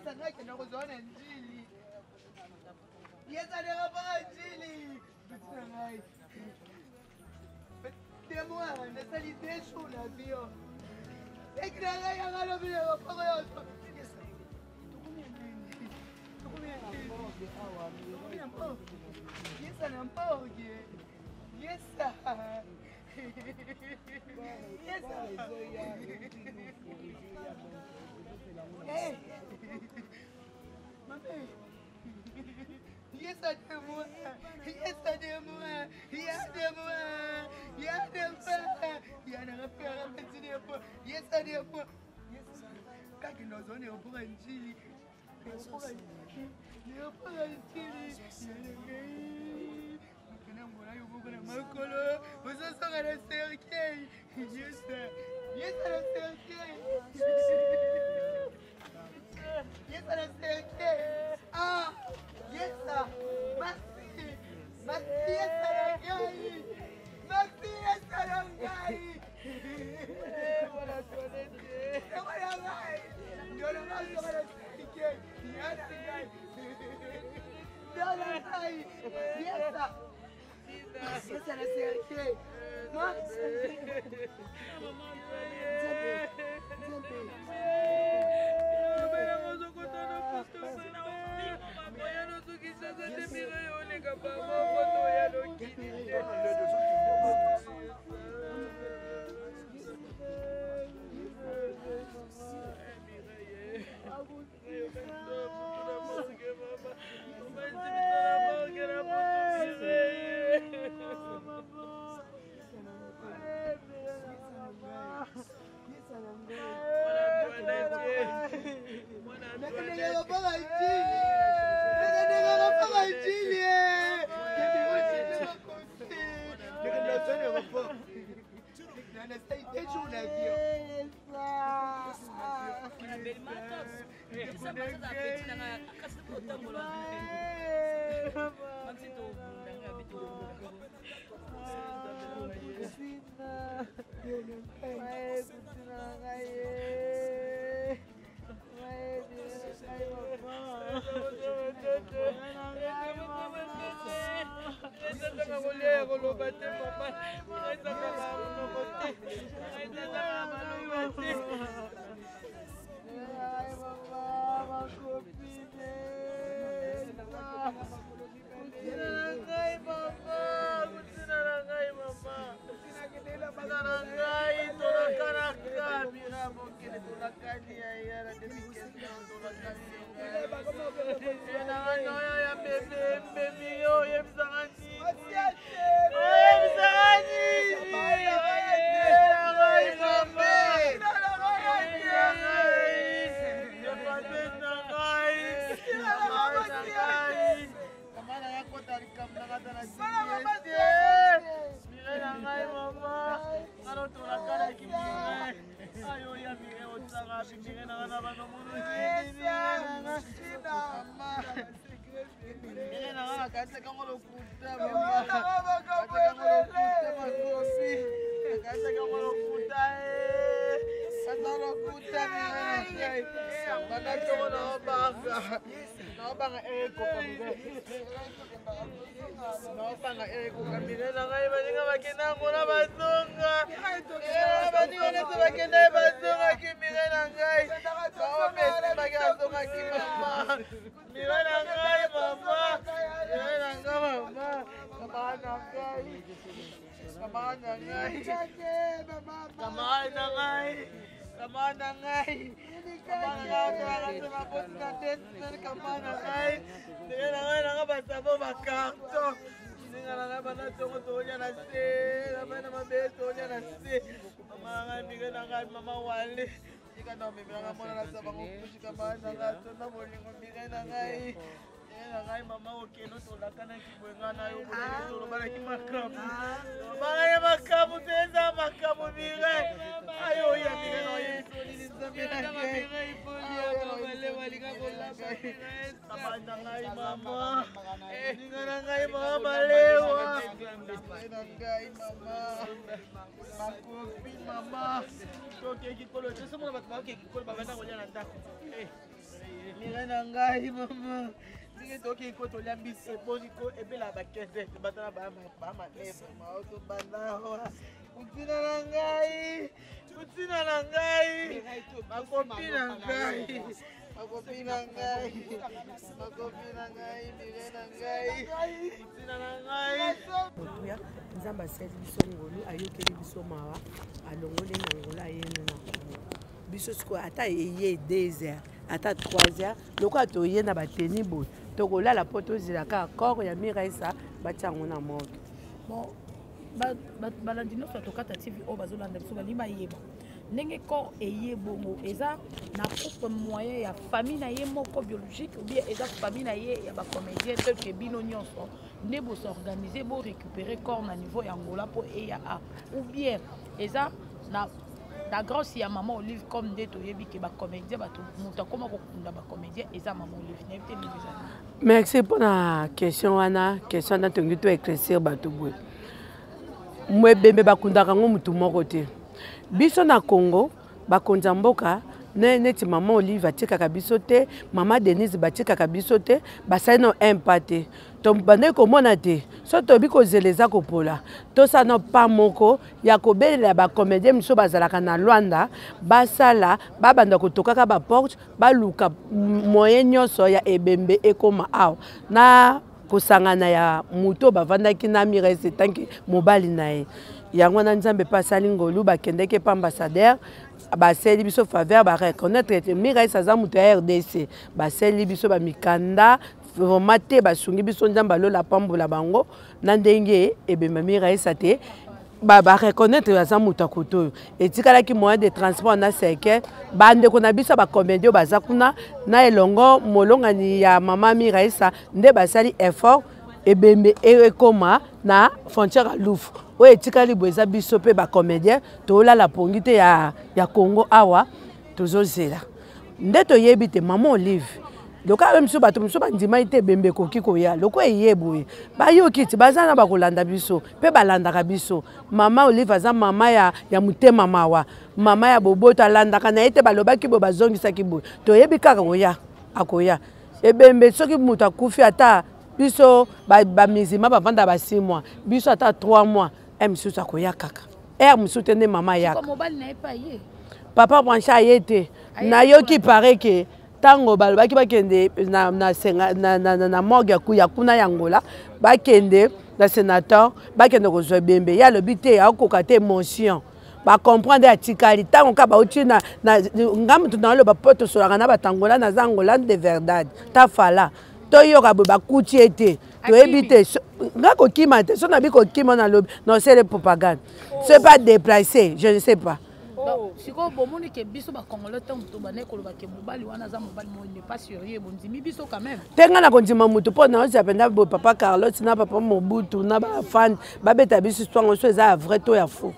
Yesa ngeke nokuzona njili. Yesa nekapaka njili. Bitsina ngai. Temwa nasalite shula bio. Ekra ngai ngalo bio kapaka yoto. Yesa. Yesa nampoge. Yesa. Yesa. Hey. Mami. Yes, I do. Yes, I do. Yes, I do. Yes, I do. Yes, kaki nozone obuga njili. Obuga njili. Kana ngona yobuga na makolo. Usasanga na serkei. Yes, yes, na serkei. Yes, na serkei. Ah, yes, merci. Merci, yes, Sarangai. Merci, yes, Sarangai. Voilà, tonete. Voilà, gai. Voilà, gai, voilà, serkei. Yana, gai. Yana, gai. Yes, yes, na serkei. Merci. nangai mama. Sige toki ko to lambi se boniko e bela ba kende batana ba leva ma auto banawa. Putina nangai. Putina nangai. Makopi nangai. Makopi nangai. Makopi nangai, mire nangai. Putina nangai. Otuya nzamba sezi biso ngolu ayokeli biso mawa alongole ngolo ayena na biso siko ata eye 2 heures ata 3 heures loko atoye na bateni boy tokolala po tozela ka corps ya Miraisa batiango na moto bon balandi nyonso atokata tv oyo bazolanda biso balima yeba ndenge corps eye bongo eza na propre moyen ya famille na ye moko biologique ou bien eza famille na ye ya bacomédien tel que bino nyonso nde bosorganize borécupérer corps na niveau ya ngola mpo eya a ou bien eza na grâce ya maman Olive comme nde toyebi ke bacomédien bato moto akoma kokunda bacomédien eza maman Olive nayebi te ndenge eza. Merci pour la question wana tongi to éclaircir bato boye mwebembe bakundaka ngo mutu moko te biso na Congo bakonza mboka neti maman Olive atikaka biso te mama Denise batikaka biso te basali no impate to bande komona te so tobi kozeleza kopola tosa no pa moko ya kobelela bacomédien miso bazalaka na Luanda basala babanda kotokaka ba porte baluka moyen nyonso ya ebembe ekoma awa na kosangana ya muto bavandaki na Miraisa tanki mobali na ye yango na Nzambe pasali ngolu bakendeke pa ambassadeur baseli biso faveur ba reconnaître Miraisa za muto ya RDC baseli biso ba mikanda vraiment te basungi biso Nzambe lola pambola bango na ndenge ebemba Miraisa te ba reconnaître za muto koto etikalaki moyen de transport na seke bande kona biso ba comédien baza kuna na elongo molongani ya mama Miraisa nde basali effort ebembe ekoma na frontière Louvre oyo etikali boeza biso pe ba comédien tolala pongi te ya Congo awa tozozela nde toyebi te maman Olive loka biso bato biso bandima ite ebembe koki koya loko eyeboye bayoki ti bazana bakolanda biso pe balandaka biso mama Olive aza mama ya mutema mawa mama ya boboto alandaka na ete balobaki bo bazongisaki boye toyebi kaka koya akoya ebembe soki mutu akufi ata biso bamizima bavanda ba 6 mois biso ata 3 mois misusu akoya kaka mususu te nde mama yaka papa branche aye te nayoki pare ke tango balobaki bakende na morgue ya kuna ya Ngola bakende na sénateur bakende kozwa ebembe ya lobi te akoka te émotion comprendre atikali tango ka bauti na ngamutu na loba poto solaka na batangola na zangola de verdade ta fala toyoka bo bakuti ete toyebi te ngako kima te so na biko kima na lobi non c'est le propagande c'est pas déplacé je ne sais pas. Siko bomoni ke biso ba Congolais tant to bane ko ba ke mobali wana za mobali mo ne pas sérieux bondimi biso quand même tenga na kontima mutu po na zapenda bo papa Carlos na papa Mobutu na ba fan ba beta biso histoire so eza vrai to ya faux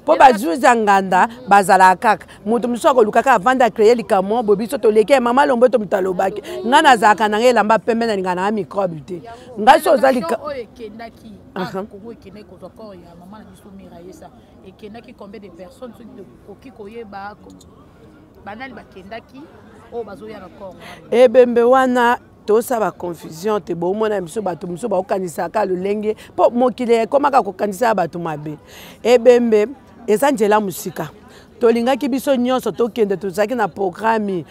po bazuza nganda bazala kaka mutu musoko lukaka avant de créer likamo bo biso to leke mama lombo to mutalobaki ngana zaka na ngelamba pembe na ngana na microbe te ngaso zalika o ekendaki Congo ekene ko zo ya mama na biso Miraisa ekendaki combien de personnes oki koyeba banali bakendaki o bazoya na Congo ebembe wana tosa ba confusion te bo mona biso bato biso ba okanisaka lolenge po mokile komaka kokanisa bato mabe ebembe eza njela musika tolingaki biso nyonso tokende tozaki na programme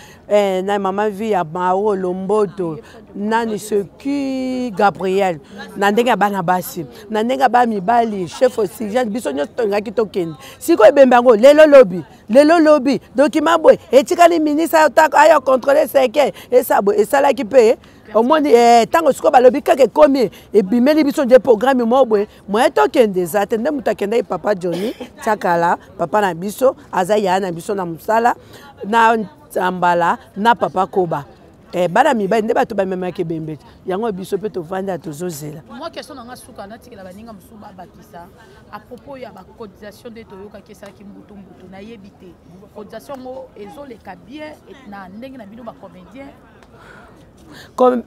na mama vie ya Mao Lomboto nani Seki Gabriel na ndenge bana basi na ndenge ba mibali chef oxygène biso nyonso tolingaki tokende siko ebembe yango lelo lobi document boy etikali ministre ayo contrôler seke esabo esalaki pe omoni tango siko balobi kaka komi ebimeli biso nde programme mobwe moye tokende za te nde mutu akende papa Johnny Chakala papa na biso aza ya na biso na musala na Zambala na papa Koba bana mibali nde bato bamemaki ebembe yango biso pe tovanda tozozela. Moi question nanga suka natikela baninga musuba bakisa à propos ya ba cotisation de toyoka kesalaki mbutu na yebite cotisation ngo ezoleka bien na ndenge na bino ba comédien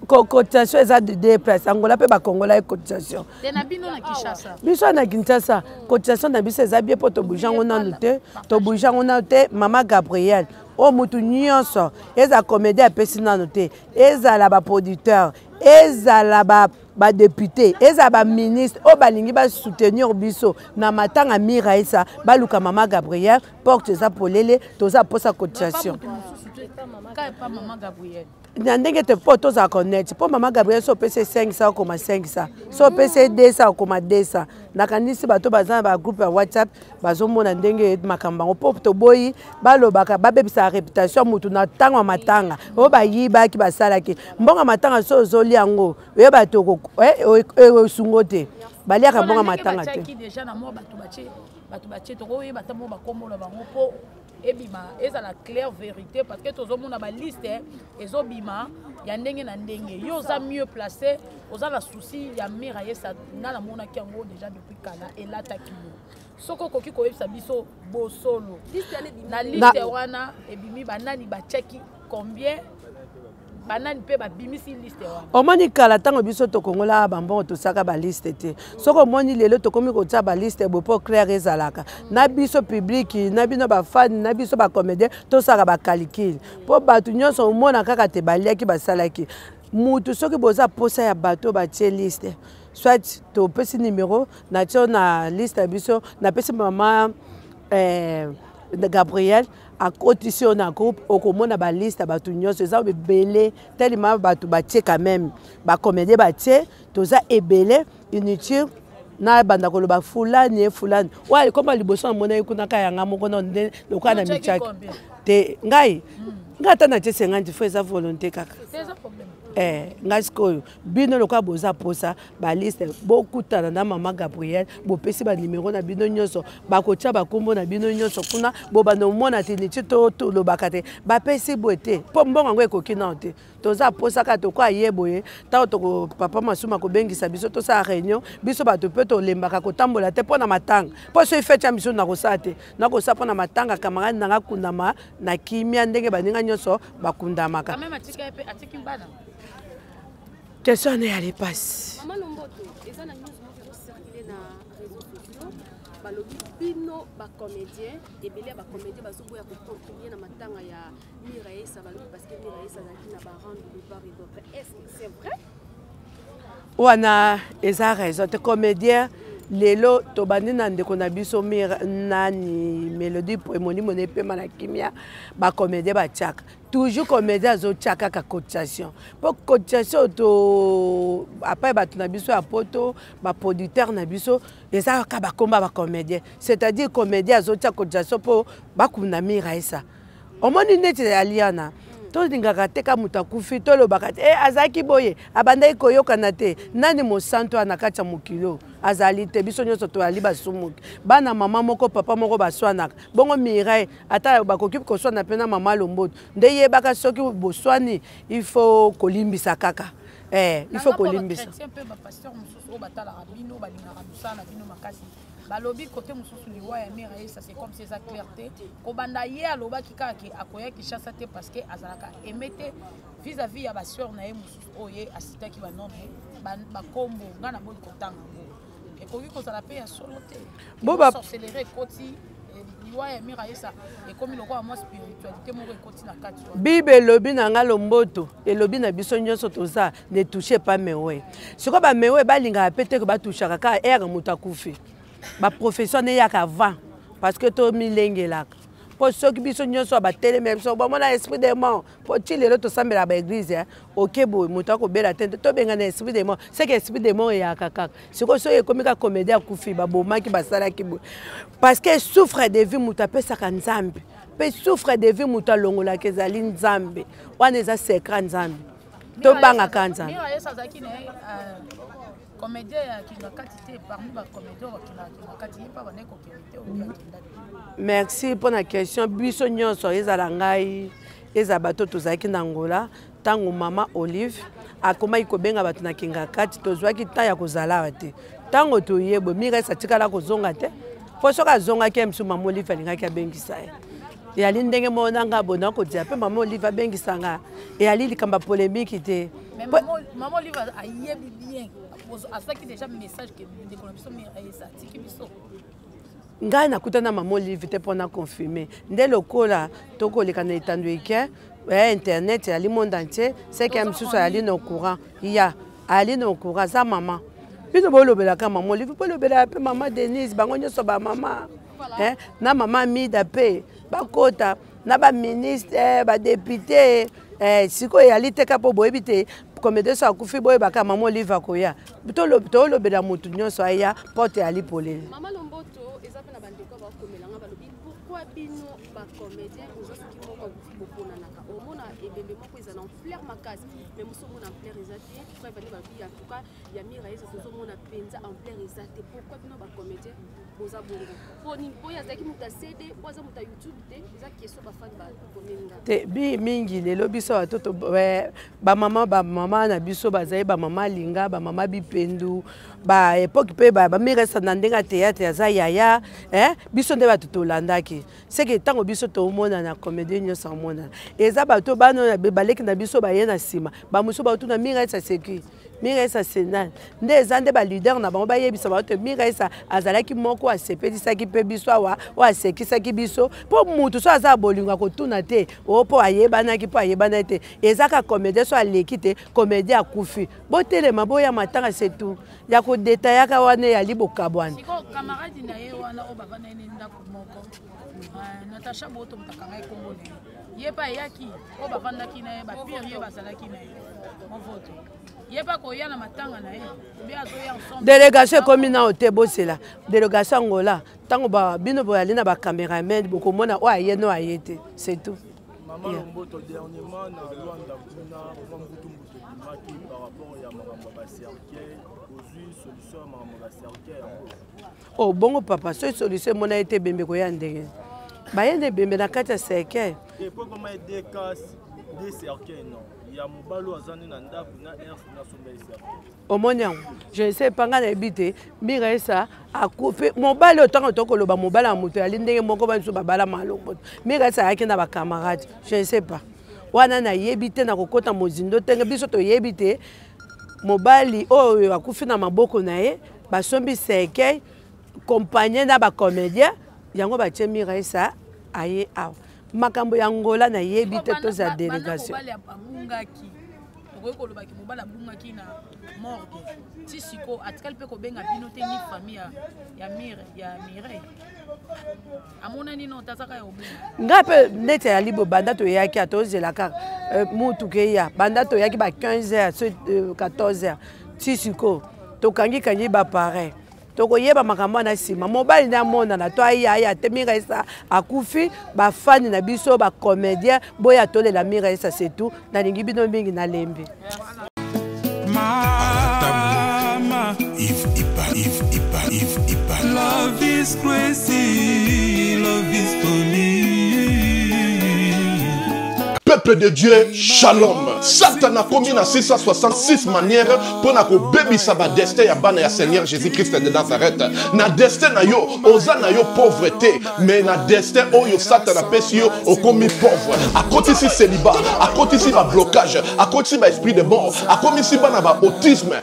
cotisation eza de déplace Angola pe ba Congolais cotisation na bino na Kinshasa biso na Kinshasa cotisation na biso eza bien po to bujango na te to bujango na te mama Gabriel o mutu nyonso eza comédien apesi nano te ezala baproducteur ezala badepute ezala baministre oyo balingi basoutenir biso na matanga Miraisa baluka mama Gabriel porte eza polele toza posa cotisation na ndenge te po tozala connect po mama Gabriel so opesi 500 okoma 500 so opesi 200 okoma 200 nakanisi bato baza na bagroupe ya WhatsApp bazomona ndenge makambo yango po toboyi balobaka babebisa réputation mutu na ntango ya matanga oyo bayibaki basalaki mbongo matanga so ozoli yango oyo bato osungo te baliaka mbongo matanga te bato batie tokoyeba ta mo bakombola bango po ebima eza la claire vérité parce que tozomona ba liste ezobima ya ndenge na ndenge yo za mieux placé oza la souci ya Miraisa na la mona ki yango déjà depuis kala elataki yo soko koki koyebisa biso bosolo na liste wana ebimi banani bacheki combien banani pe babimisi liste wana omoni kala tango biso tokongola bambongo tosaka ba liste te soko omoni lelo tokomi kotia ba liste bopo clair ezalaka na biso public na bino ba fan na biso ba comédien tosaka ba calcul po batu nyonso omona kaka te baliaki basalaki mutu soki boza posa ya bato batie liste soit topesi numéro na tio na liste biso na pesi mama Gabriel a cotisé na groupe okomona ba liste batu nyonso eza ebele tellement batu batie quand même ba comédien batie toza ebele inutile na banda koloba fulani wa koma liboso na mona ikuna kayanga moko na nde lokana na michaki te ngai ngata na tie 50 fois eza volonté kaka ngai sikoyo bino loka boza posa ba liste bokutana na mama Gabriel bopesi ba numéro na bino nyonso bakotia bakombo na bino nyonso kuna bobanda omona te niti to lobaka te bapesi boete po mbongo yango ekoki na te toza posa ka to kwa yeboye ta to papa Masuma ko bengisa biso to sa réunion biso bato pe to lembaka ko tambola te pona matanga po so ifecha biso na kosa te na kosa pona matanga camarade nanga kundama na kimia ndenge baninga nyonso bakundamaka quand même atiki bana question ne allait pas maman Lomboto eza na news moko circuler na réseaux sociaux balobi bino ba comédien ebele ba comédien bazoboya ko contribuer na matanga ya Miraisa balobi parce que Miraisa zaki na ba rendre de part et d'autre est-ce que c'est vrai wana eza raison te comédien lelo tobandi na ndeko na biso nani Mélodie Pomoni mone pema na kimia ba comédien ba tiaka toujours comédien zo tiaka ka cotisation pour cotisation to après ba tuna biso ya poto ba producteur na biso eza ka ba komba ba comédien c'est-à-dire comédien zo tiaka cotisation pour ba kuna Miraisa omoni neti ya liana to dingaka te ka muta kufi to lobaka te azaki boye abandai koyokana te nani mosanto anakati ya mokilo azali te biso nyonso to ali basumuki bana mama moko papa moko baswanaka bongo Mirai ata bakoki koswana pena mama Lomboto nde yebaka soki boswani il faut kolimbisa kaka il faut kolimbisa un peu ba pasteur mususu batala rabino balingaka musala bino makasi balobi côté mususu liwa ya Miraisa c'est comme ces clarté ko banda ye aloba kikaki akoya kishasa te parce que azalaka emete vis-à-vis ya ba sœur na ye mususu oye asitaki ba nome ba kombo ngana bo kotanga ngo ekoki kozala pe ya solo te bo ba sorcellerie koti liwa ya Miraisa ekomi lokwa mo spiritualité moko ekoti na kati Bible elobi na nga Lomboto elobi na biso nyonso toza ne touchez pas mewe siko ba mewe balinga pete ko batushaka ka era mutakufi ba profession ne yaka avant parce que to milengelaka po soki biso nyonso ba télé même so ba mona esprit de mort po tilelo to sambela ba église okebo muta ko bela tente to benga na esprit de mort c'est que esprit de mort ya kaka siko so ekomika comédien kufi ba bomaki basala ki parce que souffre de vie muta pesa ka nzambe pe souffre de vie muta longola kezali nzambe wana eza secret nzambe to banga ka nzambe comédien qui n'a pas été parmi les comédiens qui n'a pas merci pour la question biso nyonso ezala ngai eza bato tozaki na Angola tango mama Olive akoma ikobenga bato na kinga kati tozwaki ta ya kozala te tango toyebo Miraisa tikala kozonga te po soka zonga ke msu mama Olive alingaki abengisa ye yali ndenge mona nga bona ko dia pe mama Olive abengisa nga e ali likamba polémique te mais maman Olive ayebi bien asaki déjà message que de connexion Miraisa tiki biso ngai nakutana mama Olive te mpona confirmer nde lokola tokoleka na etando eke internet ali monde entier c'est que misusu ali na courant ya ali na courant za mama bino bolobelaka mama Olive bolobela pe mama Denise bango nyonso ba mama na mama Mida pe bakota na ba ministre ba député siko yali teka po boyebi te comédie so akufi boyebaka mama Olive akoya tolobela mutu nyonso aya porte ali polele mama Lomboto eza pe na bandeko bakomelanga balobi pourquoi bino bacomédien ozosoki moko akufi boponanaka omona ebembe moko eza na ampleur makasi mais mosomona ampleur eza te pourquoi bani balobi en tout cas ya mira eza tozomona mpenza ampleur eza te pourquoi bino bacomédien boza bongo po yazalaki moto asede po aza moto ya YouTube te eza question bafani bakomelinga te bi mingi lelo biso batoto bamama na biso bazali bamama linga bamama bipendu ba époque pe bamiresa na ndenge ya théâtre aza yaya biso nde bato tolandaki seke ntango biso tomona na comédie nyonso amonana eza bato bano baleki na biso baye na nsima bamosusu baotuna miresa seki miresa senal nde eza nde balider na bango bayebisa bango te miresa azalaki moko asepelisaki mpe biso awa oyo asekisaki biso mpo mutu so aza bolingo akotuna te o mpo ayebanaki mpo ayebanaki te ezaka comédie so aleki te comédie akufi botelema boya matanga setu ya kodetayaka wana yali bokabwana camarade na ye wana oyo bavanda ye ndako moko Natasha Boto mtakanga ye Kongo ne ye pa yaki oyo bavandaki na ye bapire ye bazalaki na ye movoto ye pa koya na matanga na ye obi azoya ensemble délégation ekomi na ote bosela délégation ngola ntango bino boyali na bacameraman bokomona oyo aye no aye te c'est tout. Maman Lomboto dernièrement na Luanda kuna mbutumbutu maki par rapport ya makambo ba cercueil ozui solution makambo ba cercueil oh bongo papa so solution mona ete bembe ko ya ndenge bayende bembe na kati ya cercueil et pour comment des cas des cercueils non ya mobalo azani na ndako na erf na somba cercueil omoniango je sais pas nga na ebite mira esa akupe mobali otango tokoloba mobali ya moto yali ndenge moko banso babala malombo mira esa yaki na ba camarade je ne sais pas wana na yebite na kokota mozindo tenge biso to yebite mobali oyo akufi na maboko na ye basombi cercueil compagnie na ba comédien yango batie mira esa aye awa makambo ya ngola na yebite to za délégation kolobaki mobala bungaki na morgue ti siko atikali mpe kobenga bino te ni famille ya Mireille amonani no tazaka ya obunga nga mpe neti yali banda toyaki atozela kaka mutuke ya banda toyaki ba 15h 14h ti siko tokangi bapareil tokoyeba makambo na nsima mobali na monana to ayaya te mira esa akufi bafani na biso bacomédien boya tolela mira esa setu nalingi bino mingi na lembi Mama, if love is crazy, love is funny. Peuple de Dieu, shalom. Satan a commis na 666 manières pour na ko baby saba destin ya bana ya Seigneur Jésus-Christ de Nazareth. Na destin na yo, oza na yo pauvreté, mais na destin oyo Satan a pesi yo o commis pauvre. A côté si célibat, a côté si ba blocage, a côté si ba esprit de mort, a commis si bana ba autisme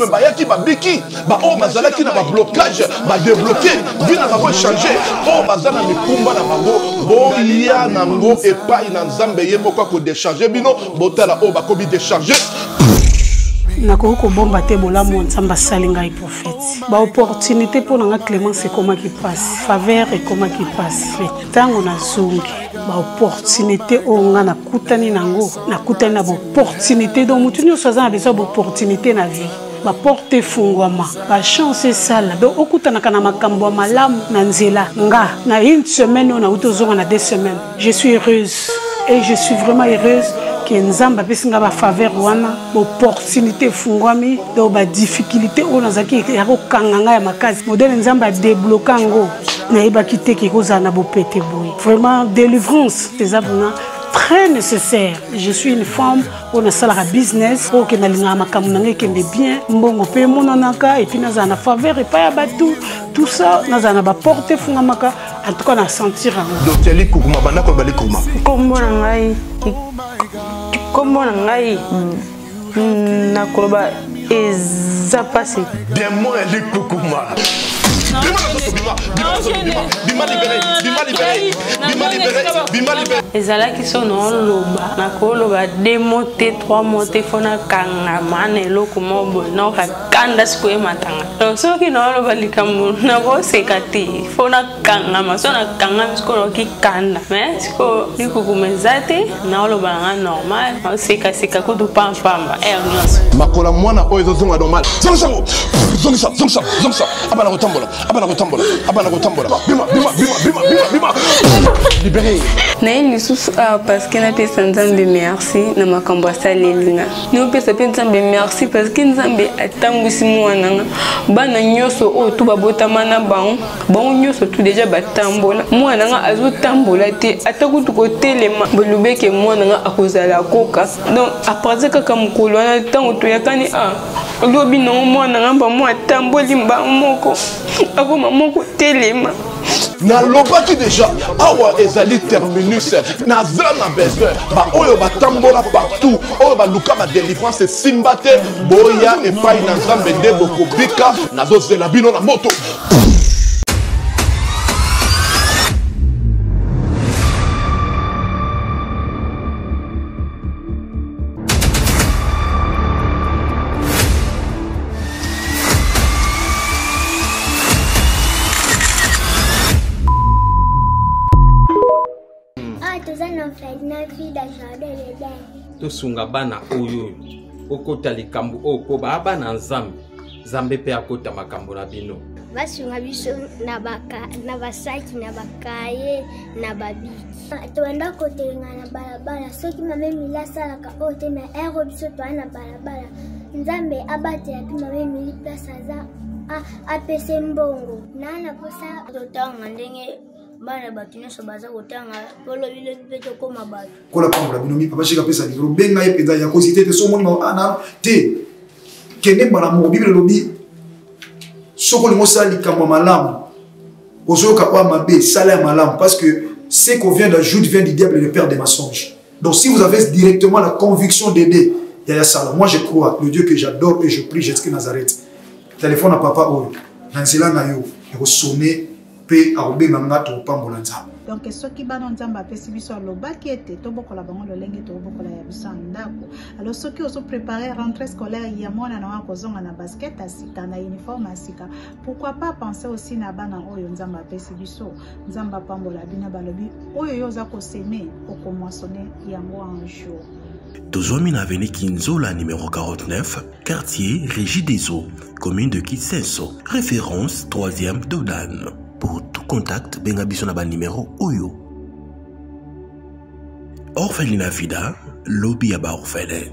ba yaki ba biki, ba o bazala ki na ba blocage, ba débloquer, vina ba ko changer, o bazala mi kumba na bango, bo ya nango et pas ina nzambe ye moko ko décharger bino botala o ba ko bi décharger. Nakoko bomba te bolamu nzamba salinga et prophète. Ba opportunité pour nga Clémence comment qui passe, faveur et comment qui passe. Tango na zungi ba opportunité o nga na kutani nango, na kutani na opportunité donc mutu nyo soza na besoin opportunité na vie. Ba porte fungwama, ba chance sala. Donc okutana kana makambo malamu na nzela nga na une semaine on a utozonga na 2 semaines. Je suis heureuse et je suis vraiment heureuse. Nzamba pesinga ba faveur wana opportunité fungwami do ba difficulté o nazaki ya ko kanganga ya makazi modèle nzamba débloquer ngo na iba kiteki koza na bopete boy vraiment délivrance des abona très nécessaire. Je suis une femme on a sala business o ke na linga makamu nanga kende bien mbongo pe mononaka et puis naza na faveur et pas ya batu tout ça naza na ba porte fungamaka en tout cas na sentir Docteur Likuma bana ko bali kuma comme ngai comment ngai na koloba eza passé démon Likuma ezalaki so noloba nakoloba 2 mots te 3 mots te fona kangama na eloko moko boye nakokakanda sikoyematanga donc soki noloba likambo nakoseka te fona kangama so nakangami siko nakoki kanda mais siko likukuma eza te naoloba nanga normal naosekaseka kutu pampamba nyonso makola mwana oyo ezozonga normal zongisa abana kotambola bima libéré naye lisusu awa parce que napesa nzambe merci na makambo asalelinga naopesa mpe nzambe merci parce que nzambe atambwisi mwana nga bana nyonso oyo tu babotama na bango nyonso tu deja batambola mwana nga azotambola te ata kutu kotelema bolobeke mwana nga akozala koka donc apartir kaka mokolo wana ntango toyakani lobi nango mwana nga bamo atamboli mbango moko akoma moko telema nalobaki deja awa ezali terminus naza na besoin baoyo batambola partout oyo baluka badelivrance esimba te boya epai na nzambe nde bokobika nazozela bino na moto. tosunga bana oyo okota likambo oko bana nzambe pe akota makambo na bino basunga biso na basaki na bakaye na babiki toenda kotelenga na balabala soki mame milasa la ka ote na ero biso to na balabala nzambe abate ya mame mili place za apese mbongo nana kosa totanga ndenge bana batu nyonso baza kotanga polo bile mpe tokoma bato kola pambola bino mi papa shika pesa livre benga ye penza ya kosite te somoni ana te kende bana mo bible lobi soko lingo sali kamwa malamu ozoka kwa mabe sala ya malamu parce que ce qu'on vient d'ajoute vient du diable et le père des mensonges. Donc si vous avez directement la conviction d'aider ya sala, moi je crois le Dieu que j'adore et je prie Jésus Nazareth. Téléphone à papa oyo nanzela na yo eko sonner pe arobenga ngato pambola nzambe. Donc soki bana nzambe apesi biso alobaki ete tobokola bango lolenge tobokola ya biso ndako. Alors soki ozo préparer rentrée scolaire ya mwana na wako zonga na basket asika na uniforme asika, pourquoi pas penser aussi na bana oyo nzambe apesi biso nzambe pambola bina balobi oyo yoza ko semer okomoissonner yango un jour. Tozomi na avenue Kinzola numéro 49, quartier Régie des Eaux, commune de Kitsenso, référence 3e Dodan. Pour tout contact, benga biso na ba numéro oyo. Orphelinat Vida, lobby ya ba orphelin.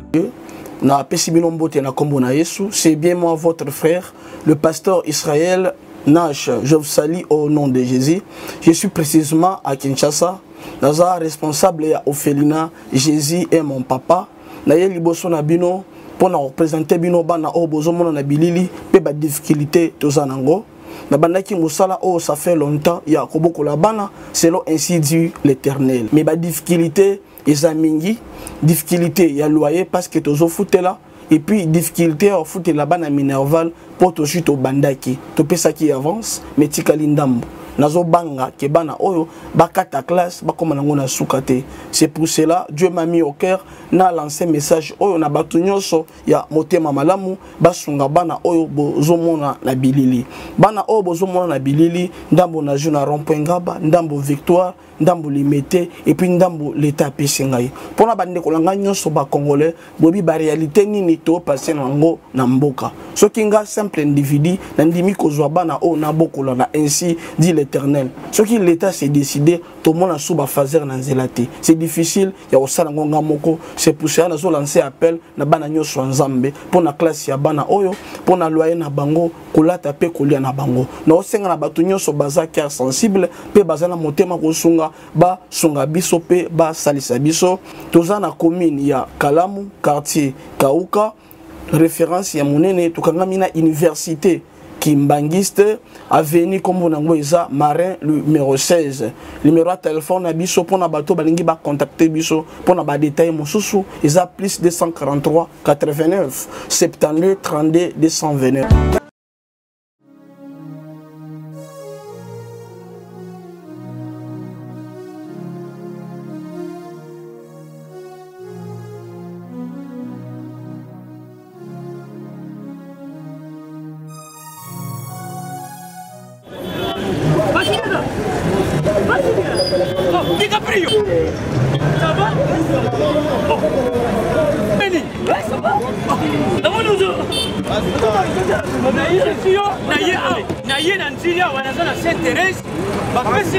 Na pesi bino mbote na kombo na Yesu, c'est bien moi votre frère, le pasteur Israël Nash. Je vous salue au nom de Jésus. Je suis précisément à Kinshasa. Naza responsable ya orphelinat Jésus est mon papa. Na ye liboso na bino pour na représenter bino bana o bozomona na bilili pe ba difficulté tozanango. Na bandaki musala oh ça fait longtemps ya kobokola bana selon ainsi dit l'Éternel. Mais ba difficulté ezamingi, difficulté ya loyer parce que tozo futela et puis difficulté à futela bana minerval pour to chuto bandaki. To pesa qui avance mais tikali ndambo. Nazo banga ke bana oyo bakata classe bakoma nango na sukate. C'est pour cela Dieu m'a mis au cœur na lancé message oyo na batu nyonso ya motema malamu basunga bana oyo bozomona na bilili. Bana oyo bozomona na bilili ndambo na juna rond-point Ngaba, ndambo Victoire, ndambo Limete et puis ndambo l'état pesingai. Pona bande kolanga nyonso ba congolais bobi ba réalité nini to passer nango na mboka. Soki nga simple individu na ndimi kozwa bana oyo na bokola na ainsi dit l'Éternel. Ce qui l'État s'est décidé, tout le monde a sous fazer na zelate. C'est difficile, il y a aussi ngonga moko. C'est pour ça que nous lancé appel na bana nyoso nzambe pour na classe ya bana oyo, pour na loyer na bango, kolata pe kolia na bango. Na osenga na batu nyoso baza cœur sensible, pe baza na motema ko sunga ba sunga biso pe ba salisa biso. Toza na commune ya Kalamu, quartier Kauka, référence ya monene tukangami na université Kimbangiste, avenue Kombonango Eza, Marin, numéro 16. Numéro de téléphone à Bisso, pour na bateau, balingi ba contacter Bisso, pour na ba détail Moussousou, Eza plus 243 89 72 32 229. naye na nzili awa naza na Saint Thérèse bapesi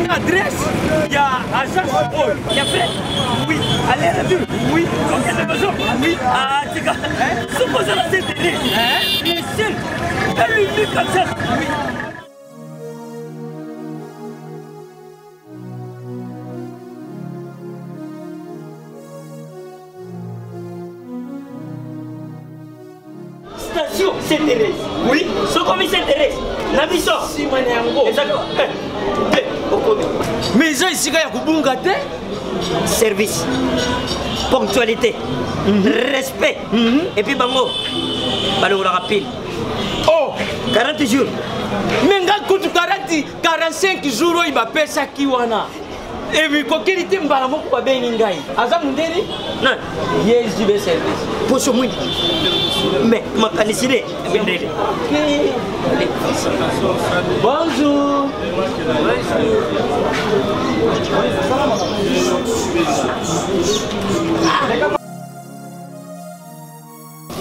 nga adresse ya agence oyo ya fait oui aller retour oui okende bezo oui tika supposa na Saint Thérèse le seul et l'unique comme ça oui. Station Saint-Thérèse. Oui, ce commis Saint-Thérèse. Nabiso. Si maniango. Exactement. Mais ils ont ici qu'il y a Kubunga. Service. Ponctualité. Respect. Et puis bango. Balo rapide. Oh, 40 jours. Mais nga kutu 45 jours il va payer ça qui wana. Et puis kokeli timbala moko ba bengi ngai. Aza mundeni? Non. Yes, du service. Pour ce monde. Mais ma canicide. Bonjour.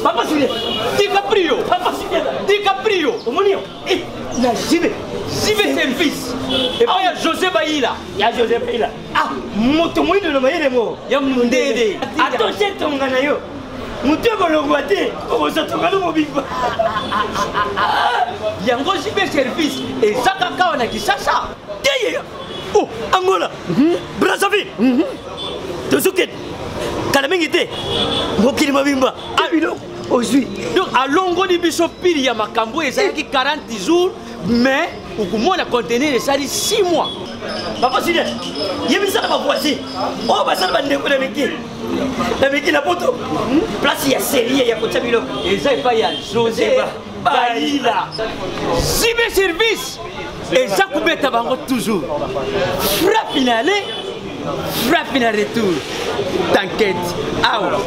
Papa Julien, DiCaprio, Papa Julien, DiCaprio, Omonio, na Jibe service. Et puis il y a José Baïla. Il y a José Baïla. Ah, moto moïno na mayele mo. Ya mundede. Attention tonga na yo. Moto ko longwate, ko so tonga no mobimba. Yango Jibe service et Zakaka wana kisasa. Teye. Oh, Angola. Brazzaville. Tozuket. Kalamingite. Mokili mobimba. Abilo. Aujourd'hui. Donc à longo di biso pili ya makambo ezalaki 40 jours mais okomona contenir ezali 6 mois. Papa Julien, yebisa na voisin. Oh basala bandeko na meki. Na meki na poto. Place ya série ya kota bilo. Eza pa ya José Baïla. Jibe service. Eza kubeta bango toujours. Frappe finale, frappe finale retour. T'inquiète. Ah ouais.